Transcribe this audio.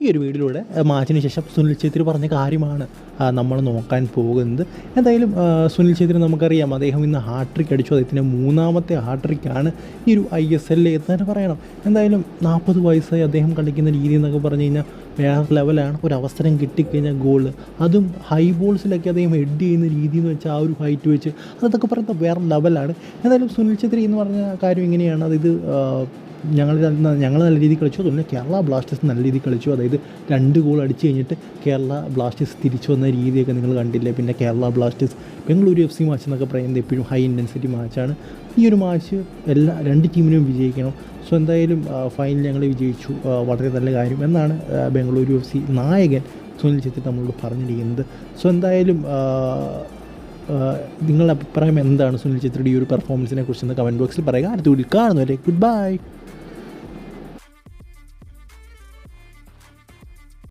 ഈ ഒരു വീഡിയോയിലൂടെ മാച്ചിന് ശേഷം സുനിൽ ഛേത്രി പറഞ്ഞ കാര്യമാണ് നമ്മൾ നോക്കാൻ പോകുന്നത്. എന്തായാലും സുനിൽ ഛേത്രി നമുക്കറിയാം, അദ്ദേഹം ഇന്ന് ഹാട്രിക് അടിച്ചു. അദ്ദേഹത്തിൻ്റെ മൂന്നാമത്തെ ഹാട്രിക്കാണ് ഈ ഒരു ISL എന്ന് തന്നെ പറയണം. എന്തായാലും 40 വയസ്സായി അദ്ദേഹം കളിക്കുന്ന രീതി എന്നൊക്കെ പറഞ്ഞു കഴിഞ്ഞാൽ വേറെ ലെവലാണ്. ഒരു അവസരം കിട്ടിക്കഴിഞ്ഞാൽ ഗോൾ, അതും ഹൈ ബോൾസിലൊക്കെ അദ്ദേഹം ഹെഡ് ചെയ്യുന്ന രീതി എന്ന് വെച്ചാൽ ആ ഒരു ഹൈറ്റ് വെച്ച് അതൊക്കെ പറയുന്നത് വേറെ ലെവലാണ്. എന്തായാലും സുനിൽ ഛേത്രി എന്ന് പറഞ്ഞ കാര്യം ഇങ്ങനെയാണ്. അതായത് ഞങ്ങൾ നല്ല രീതിയിൽ കളിച്ചു, അതുപോലെ കേരള ബ്ലാസ്റ്റേഴ്സ് നല്ല രീതിയിൽ കളിച്ചു. അതായത് 2 ഗോൾ അടിച്ച് കഴിഞ്ഞിട്ട് കേരള ബ്ലാസ്റ്റേഴ്സ് തിരിച്ചു വന്ന രീതിയൊക്കെ നിങ്ങൾ കണ്ടില്ലേ. പിന്നെ Kerala Blasters Bengaluru FC match എന്നൊക്കെ പറയുന്നത് എപ്പോഴും ഹൈ ഇൻറ്റൻസിറ്റി മാച്ചാണ്. ഈ ഒരു മാച്ച് എല്ലാ 2 ടീമിനും വിജയിക്കണം. സോ എന്തായാലും ഫൈനൽ ഞങ്ങൾ വിജയിച്ചു, വളരെ നല്ല കാര്യം എന്നാണ് ബംഗളൂരു FC നായകൻ സുനിൽ ഛേത്രി നമ്മളോട് പറഞ്ഞിരിക്കുന്നത്. സോ എന്തായാലും നിങ്ങളുടെ അഭിപ്രായം എന്താണ് സുനിൽ ഛേത്രിയുടെ ഈ ഒരു പെർഫോമൻസിനെ കുറിച്ചെന്ന് കമൻറ്റ് ബോക്സിൽ പറയുക. അടുത്ത വീഡിയോയിൽ കാണുന്നവരെ ഗുഡ് ബൈ.